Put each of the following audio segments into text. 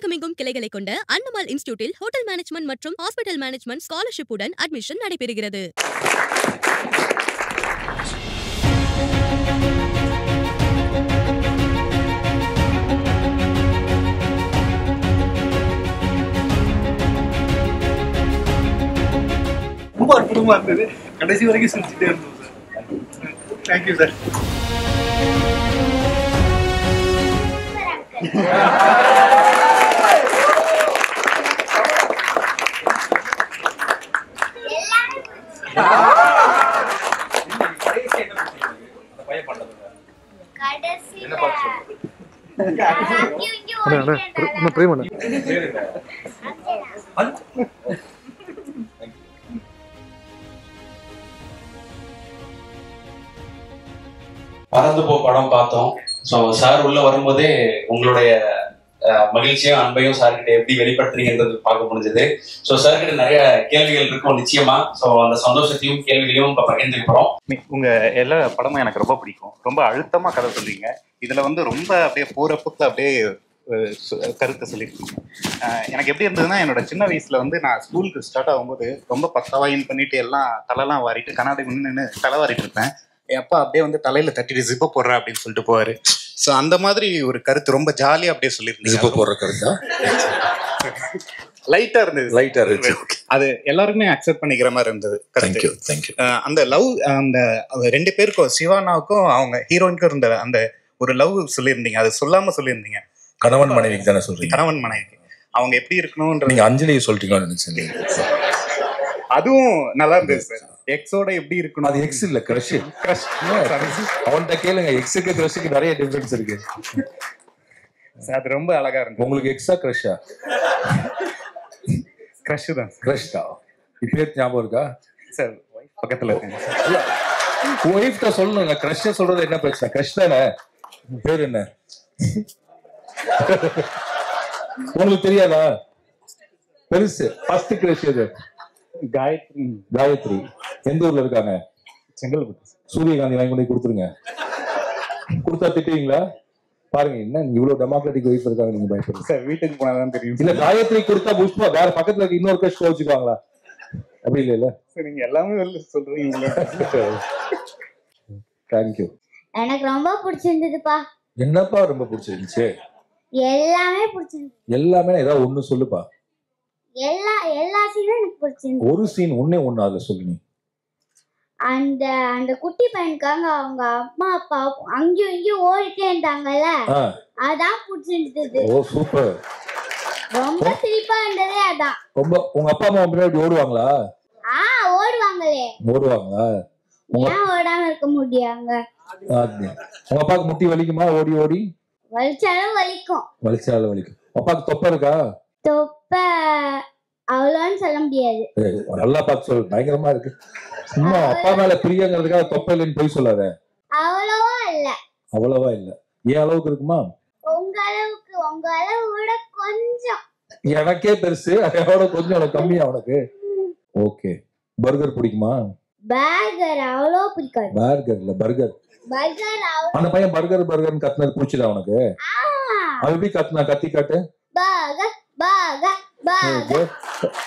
தமிழகமெங்கும் கிளைகளை கொண்ட அன்னமால் இன்ஸ்டிடியூட்டில் ஹோட்டல் மேனேஜ்மெண்ட் மற்றும் ஹாஸ்பிட்டல் மேனேஜ்மெண்ட் ஸ்காலர்ஷிப் உடன் அட்மிஷன் நடைபெறுகிறது. ரொம்ப அற்புதமா இருந்தது. கடைசி வரைக்கும் சிரிச்சுட்டே இருந்தோம் சார். Thank you sir. பறந்து போ படம் பார்த்தோம். ஸோ சார் உள்ள வரும்போதே உங்களுடைய மகிழ்ச்சியும் அன்பையும் சார்கிட்ட எப்படி வெளிப்படுத்துறீங்கன்றது பார்க்க முடிஞ்சது. ஸோ சார்கிட்ட நிறைய கேள்விகள் இருக்கும் நிச்சயமா. ஸோ அந்த சந்தோஷத்தையும் கேள்விகளையும் இப்போ பகிர்ந்துக்க போறோம். உங்க எல்லா படமும் எனக்கு ரொம்ப பிடிக்கும். ரொம்ப அழுத்தமா கதை சொல்றீங்க. இதுல வந்து ரொம்ப அப்படியே போறப்புக்கு அப்படியே கருத்தை சொல்லியிருக்கீங்க. எனக்கு எப்படி இருந்ததுன்னா, என்னோட சின்ன வயசுல வந்து நான் ஸ்கூலுக்கு ஸ்டார்ட் ஆகும்போது ரொம்ப பக்காவாயின் பண்ணிட்டு எல்லாம் தலைலாம் வாரிட்டு கண்ணாடி நின்று தலை வாரிட்டு இருப்பேன். என் அப்பா அப்படியே வந்து தலையில தட்டிட்டு ஜிப்ப போடுறா அப்படின்னு சொல்லிட்டு போவாரு. ஸோ அந்த மாதிரி ஒரு கருத்து ரொம்ப ஜாலியா அப்படியே சொல்லியிருந்தீங்க. ஜிப்ப போடுற கருத்தா லைட்டா இருந்தது. லைட்டா இருந்துச்சு. அது எல்லாருக்குமே அக்செப்ட் பண்ணிக்கிற மாதிரி இருந்தது. Thank you thank you. அந்த லவ், அந்த ரெண்டு பேருக்கும், சிவானாவுக்கும் அவங்க ஹீரோயினுக்கும் இருந்த அந்த ஒரு லவ் சொல்லியிருந்தீங்க. அது சொல்லாம சொல்லியிருந்தீங்க. கணவன் மனைவிக்கு தானே சொல்றீங்க? கணவன் மனைவிக்கு அவங்க எப்படி இருக்கணும்ன்ற நீங்க அஞ்சலியை சொல்லிட்டீங்கன்னு நினைச்சேன். அதுவும் நல்லா இருந்தது சார். எக்ஸோட எப்படி இருக்கணும்? அது எக்ஸ் இல்ல, கிரஷ். அவன்கிட்ட கேளுங்க. எக்ஸுக்கு கிரஷுக்கு நிறைய டிஃபரன்ஸ் இருக்கு. அது ரொம்ப அழகா இருந்தது. உங்களுக்கு எக்ஸா கிரஷா? கிரஷ் தான். கிரஷ் தான். இப்ப ஞாபகம் இருக்கா சார்? பக்கத்துல இருக்கேன். ஒய்ஃப் தான் சொல்லணுங்க. கிரஷ் சொல்றது என்ன பிரச்சனை? கிரஷ் தானே. பேர் என்ன உங்களுக்கு தெரியாதா? பெருசு ஃபர்ஸ்ட் கிரஷ் எது? காயத்ரி. காயத்ரி எந்த ஊர்ல இருக்காங்க? செங்கல்பட்டு. சூரியகாந்தி வாங்கி கொண்டு கொடுத்துருங்க. கொடுத்தா திட்டுவீங்களா? பாருங்க, என்ன இவ்வளவு டெமோக்ராட்டிக் ஒய்ஃப் இருக்காங்க. நீங்க பயப்படுங்க சார். வீட்டுக்கு போனாதான் தெரியும். இல்ல, காயத்ரி கொடுத்தா புஷ்பா வேற பக்கத்துல இருக்க இன்னொரு கிரஷ் வச்சுக்குவாங்களா? அப்படி இல்ல. நீங்க எல்லாமே சொல்றீங்க. தேங்க்யூ. எனக்கு ரொம்ப பிடிச்சிருந்ததுப்பா. என்னப்பா ரொம்ப பிடிச்சிருந்துச்சு? எல்லாமே பிடிச்சிருந்துச்சு. எல்லாமே ஏதாவது ஒண்ணு சொல்லுப்பா. எல்லா சீனும் எனக்கு பிடிச்சிருந்துச்சு. ஒரு சீன் ஒண்ணே ஒண்ணு அதுல சொல்லு நீ. அந்த குட்டி பையனுக்காக அவங்க அம்மா அப்பா அங்கேயும் இங்கேயும் ஓடிட்டே இருந்தாங்கல்ல, அதான் பிடிச்சிருந்தது. ஓ சூப்பர். ரொம்ப சிரிப்பா இருந்ததே அதான். ரொம்ப. உங்க அப்பா அம்மா பின்னாடி ஓடுவாங்களா? ஓடுவாங்களே. ஓடுவாங்களா? ஏன் ஓடாம இருக்க முடியாங்க? உங்க அப்பாவுக்கு முட்டி வலிக்குமா? ஓடி ஓடி வலிச்சாலும் வலிக்கும். வலிச்சாலும் வலிக்கும். அப்பாவுக்கு தொப்பை இருக்கா? தொப்பை அவ்வளோன்னு சொல்ல முடியாது. நல்லா பார்த்து சொல்லு. பயங்கரமா இருக்கு. சும்மா அப்பா மேல பிரியங்கிறதுக்காக தொப்பை இல்லைன்னு போய் சொல்லாத. அவ்வளவா இல்ல. அவ்வளவா இல்ல. ஏன் அளவுக்கு இருக்குமா? உங்க அளவுக்கு, உங்க அளவு விட கொஞ்சம். எனக்கே பெருசு, அதோட கொஞ்சம் கம்மியா உனக்கு. ஓகே. பர்கர் பிடிக்குமா? பர்கர் அவ்வளோ பிடிக்காது. பர்கர் இல்ல, பர்கர். பர்கர் அந்த பையன் பர்கர் பர்கர்னு கத்துனது பிடிச்சதா உனக்கு? அது எப்படி கத்துனா? கத்தி காட்டு. Burger burger burger.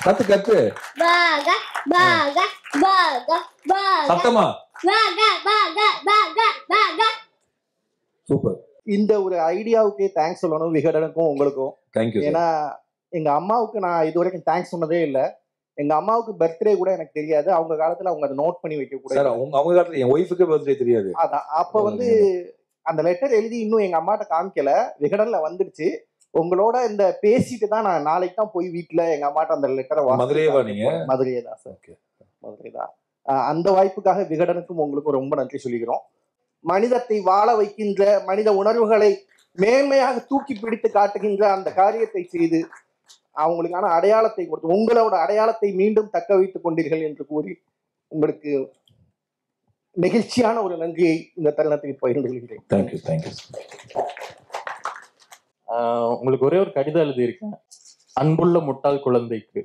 கத்து கத்து. Burger burger burger burger. சத்தமா. Burger burger burger burger. Super. இந்த ஒரு ஐடியாவுக்கே தேங்க்ஸ் சொல்லணும் விகடனுக்கும் உங்களுக்கும். தேங்க்யூ. ஏன்னா எங்க அம்மாவுக்கு நான் இது வரைக்கும் தேங்க்ஸ் சொன்னதே இல்லை. எங்க அம்மாவுக்கு பர்த்டே கூட எனக்கு தெரியாது. அவங்க காலத்துல அவங்க அதை நோட் பண்ணி வைக்க கூட. அவங்க காலத்துல என் ஒய்ஃபுக்கு பர்த்டே தெரியாது. அதான் அப்ப வந்து அந்த லெட்டர் எழுதி இன்னும் எங்க அம்மாட்ட காமிக்கல. விகடன்ல வந்துடுச்சு. உங்களோட இந்த பேசிட்டு தான் நான் நாளைக்கு தான் போய் வீட்டுல எங்க அம்மாட்ட அந்த லெட்டரை மதுரையேவா நீங்க? மதுரையே தான் சார். மதுரை தான். அந்த வாய்ப்புக்காக விகடனுக்கும் உங்களுக்கும் ரொம்ப நன்றி சொல்லிக்கிறோம். மனிதத்தை வாழ வைக்கின்ற, மனித உணர்வுகளை மேன்மையாக தூக்கி பிடித்து காட்டுகின்ற அந்த காரியத்தை செய்து அவங்களுக்கான அடையாளத்தை கொடுத்து உங்களோட அடையாளத்தை மீண்டும் தக்க வைத்துக் கொண்டீர்கள் என்று கூறி உங்களுக்கு நெகிழ்ச்சியான ஒரு நன்றியை இந்த தருணத்தில் பகிர்ந்து கொள்கிறேன். Thank you thank you. உங்களுக்கு ஒரே ஒரு கடிதம் எழுதியிருக்கேன். அன்புள்ள முட்டாள் குழந்தைக்கு.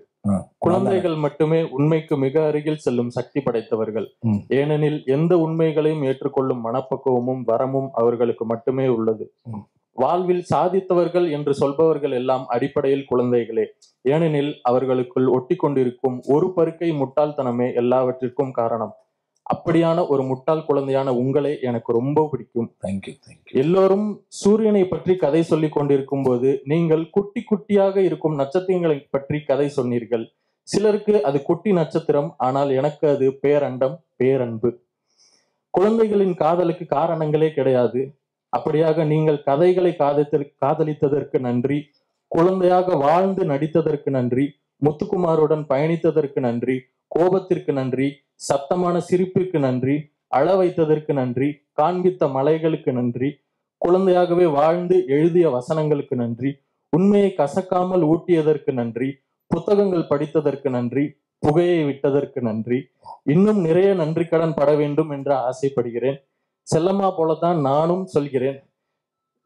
குழந்தைகள் மட்டுமே உண்மைக்கு மிக அருகில் செல்லும் சக்தி படைத்தவர்கள். ஏனெனில் எந்த உண்மைகளையும் ஏற்றுக்கொள்ளும் மனப்பக்குவமும் வரமும் அவர்களுக்கு மட்டுமே உள்ளது. வாழ்வில் சாதித்தவர்கள் என்று சொல்பவர்கள் எல்லாம் அடிப்படையில் குழந்தைகளே. ஏனெனில் அவர்களுக்குள் ஒட்டி கொண்டிருக்கும் ஒரு பருக்கை முட்டாள்தனமே எல்லாவற்றிற்கும் காரணம். அப்படியான ஒரு முட்டாள் குழந்தையான உங்களை எனக்கு ரொம்ப பிடிக்கும். தேங்க்யூ. எல்லோரும் சூரியனை பற்றி கதை சொல்லிக் கொண்டிருக்கும் போது நீங்கள் குட்டி குட்டியாக இருக்கும் நட்சத்திரங்களை பற்றி கதை சொன்னீர்கள். சிலருக்கு அது குட்டி நட்சத்திரம், ஆனால் எனக்கு அது பேரண்டம், பேரன்பு. குழந்தைகளின் காதலுக்கு காரணங்களே கிடையாது. அப்படியாக நீங்கள் கதைகளை காதலித்ததற்கு நன்றி, குழந்தையாக வாழ்ந்து நடித்ததற்கு நன்றி, முத்துக்குமாருடன் பயணித்ததற்கு நன்றி, கோபத்திற்கு நன்றி, சத்தமான சிரிப்பிற்கு நன்றி, அழ வைத்ததற்கு நன்றி, காண்பித்த மலைகளுக்கு நன்றி, குழந்தையாகவே வாழ்ந்து எழுதிய வசனங்களுக்கு நன்றி, உண்மையை கசக்காமல் ஊட்டியதற்கு நன்றி, புத்தகங்கள் படித்ததற்கு நன்றி, புகையை விட்டதற்கு நன்றி. இன்னும் நிறைய நன்றி கடன் பட வேண்டும் என்று ஆசைப்படுகிறேன். செல்லம்மா போலதான் நானும் சொல்கிறேன்,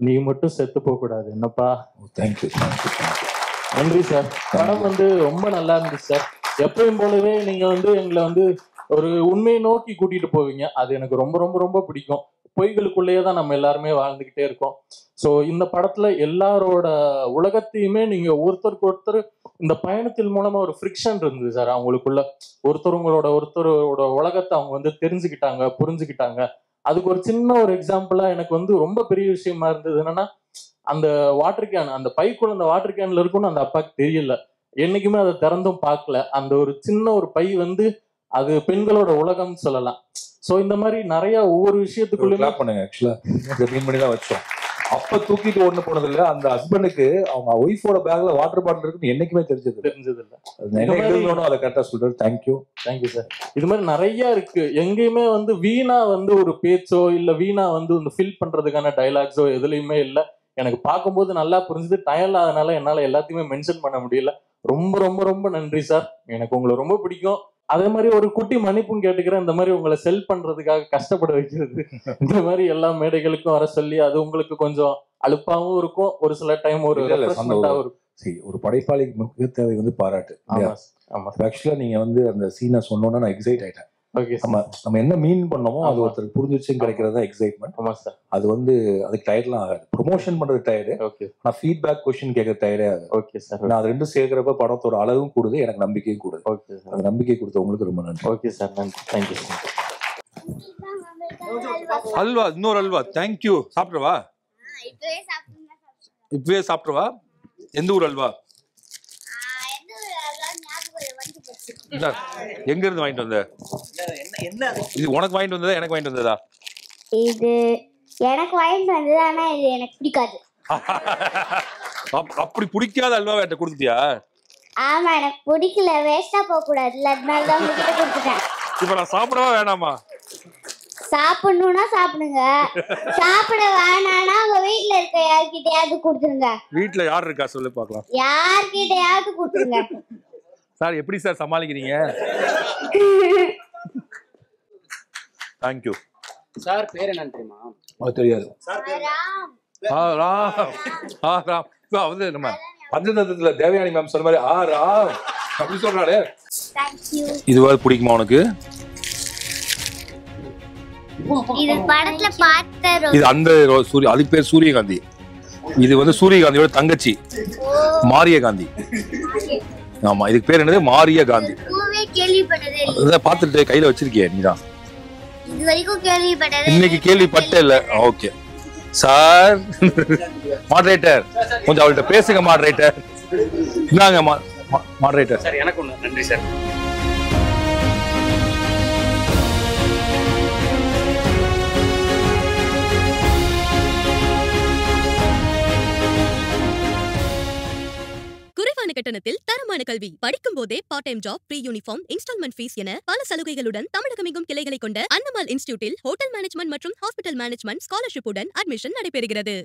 நீ மட்டும் செத்து போக கூடாது என்னப்பா. தேங்க்யூ. நன்றி சார். படம் ரொம்ப நல்லா இருந்துச்சு சார். எப்பயும் போலவே நீங்க எங்களை ஒரு உண்மையை நோக்கி கூட்டிட்டு போவீங்க. அது எனக்கு ரொம்ப ரொம்ப ரொம்ப பிடிக்கும். பொய்களுக்குள்ளேயே தான் நம்ம எல்லாருமே வாழ்ந்துகிட்டே இருக்கோம். ஸோ இந்த படத்துல எல்லாரோட உலகத்தையுமே நீங்க ஒருத்தருக்கு ஒருத்தர் இந்த பயணத்தின் மூலமா ஒரு ஃப்ரிக்ஷன் இருந்தது சார். அவங்களுக்குள்ள ஒருத்தரோட உலகத்தை அவங்க தெரிஞ்சுக்கிட்டாங்க, புரிஞ்சுக்கிட்டாங்க. அதுக்கு ஒரு சின்ன ஒரு எக்ஸாம்பிளா எனக்கு ரொம்ப பெரிய விஷயமா இருந்தது என்னன்னா, அந்த வாட்டர் கேன், அந்த பைக்குள்ள அந்த வாட்டர் கேன்ல இருக்கும்னு அந்த அப்பாவுக்கு தெரியல. என்னைக்குமே அதை திறந்தும் பார்க்கல. அந்த ஒரு சின்ன ஒரு பை அது பெண்களோட உலகம் சொல்லலாம். சோ இந்த மாதிரி நிறைய ஒவ்வொரு விஷயத்துக்குள்ளே பண்ணுங்க. ஆக்சுவலா மீன் பண்ணி தான் வச்சோம். அப்ப தூக்கிட்டு ஒண்ணு போனது இல்ல. அந்த ஹஸ்பண்டுக்கு அவங்க ஒய்ஃபோட பேக்ல வாட்டர் பாட்டில் இருக்குன்னு என்னைக்குமே தெரிஞ்சது இல்ல. அதை கரெக்டா சொல்றாரு. Thank you sir. இது மாதிரி நிறைய இருக்கு. எங்கேயுமே வீணா ஒரு பேச்சோ இல்ல வீணா ஃபில் பண்றதுக்கான டைலாக்ஸோ எதுலையுமே இல்ல. எனக்கு பார்க்கும்போது நல்லா புரிஞ்சுது. டயர்ல அதனால என்னால எல்லாத்தையுமே மென்ஷன் பண்ண முடியல. ரொம்ப ரொம்ப ரொம்ப நன்றி சார். எனக்கு உங்களை ரொம்ப பிடிக்கும். அதே மாதிரி ஒரு குட்டி மன்னிப்பும் கேட்டுக்கிறேன். இந்த மாதிரி உங்களை செல் பண்றதுக்காக கஷ்டப்பட வைக்கிறது, இந்த மாதிரி எல்லா மேடைகளுக்கும் வர சொல்லி அது உங்களுக்கு கொஞ்சம் அலுப்பாவும் இருக்கும். ஒரு சில டைம் ஒரு ஒரு படைப்பாளிக்கு முக்கிய தேவை பாராட்டு. ஆக்சுவலா நீங்க அந்த சீனை சொன்னோன்னா நான் எக்ஸைட் ஆயிட்டேன். நம்ம என்ன மீன் பண்ணோமோ அது ஒருத்தருக்கு புரிஞ்சிருச்சுன்னு கிடைக்கிறது தான் எக்ஸைட்மெண்ட். அது அதுக்கு டயர்ட்லாம் ஆகாது. ப்ரொமோஷன் பண்றது டயர்டு, நான் ஃபீட்பேக் கொஸ்டின் கேட்கற டயர்டே ஆகுது. நான் அது ரெண்டும் சேர்க்கிறப்ப படத்தோட அளவும் கூடுது, எனக்கு நம்பிக்கையும் கூடுது. அந்த நம்பிக்கை கொடுத்தவங்களுக்கு ரொம்ப நன்றி. ஓகே சார், நன்றி. Thank you sir. அல்வா, இன்னொரு அல்வா. தேங்க்யூ. சாப்பிட்றவா? இப்பவே சாப்பிட்றவா? எந்த ஊர் அல்வா? எங்க இருந்து வாங்கிட்டு வந்த? இது உனக்கு வாங்கிட்டு வந்ததா எனக்கு வாங்கிட்டு வந்ததா? இது எனக்கு வாங்கிட்டு வந்தது, ஆனா இது எனக்கு பிடிக்காது. அப்படி பிடிக்காத அல்வா என்கிட்ட கொடுத்துட்டியா? ஆமா, எனக்கு பிடிக்கல, வேஸ்டா போக கூடாதுல்ல, அதனால தான் உங்ககிட்ட கொடுத்துட்டேன். இப்ப நான் சாப்பிடவா வேணாமா? சாப்பிடணும்னா சாப்பிடுங்க, சாப்பிட வேணாம்னா உங்க வீட்டுல இருக்க யார்கிட்டயாவது கொடுத்துருங்க. வீட்டுல யார் இருக்கா சொல்லு பாக்கலாம். யார்கிட்டயாவது கொடுத்துருங்க. சார் எப்படி சார் சமாளிக்கிறீங்க? Thank you sir. பேர் என்ன தெரியுமா? தெரியாது. நம்ம பஞ்சதந்திரத்துல தேவயானி மேம் சொன்ன மாதிரி ராம் அப்படி சொல்றாரு. இதுவாது பிடிக்குமா உனக்கு? இது படத்துல பார்த்த இது அந்த அதுக்கு பேர் சூரியகாந்தி. இது சூரியகாந்தியோட தங்கச்சி மாரிய காந்தி. ஆமா, இதுக்கு பேர் என்னது? மாரிய காந்தி. பாத்துட்டு கையில வச்சிருக்கிய நீதான்? இன்னைக்கு கேள்விப்பட்ட இல்ல. Okay sir. மாடரேட்டர் கொஞ்சம் அவள்கிட்ட பேசுங்க. மாடரேட்டர் இந்தாங்க. மாடரேட்டர் சார், எனக்கு ஒண்ணு. நன்றி சார். குறைவான கட்டணத்தில் தரமான கல்வி, படிக்கும் போதே part time job, free uniform, installment fees என பல சலுகைகளுடன் தமிழகமெங்கும் கிளைகளை கொண்ட அன்னமால் இன்ஸ்டிடியூட்டில் ஹோட்டல் மேனேஜ்மெண்ட் மற்றும் ஹாஸ்பிட்டல் மேனேஜ்மெண்ட் ஸ்காலர்ஷிப்புடன் அட்மிஷன் நடைபெறுகிறது.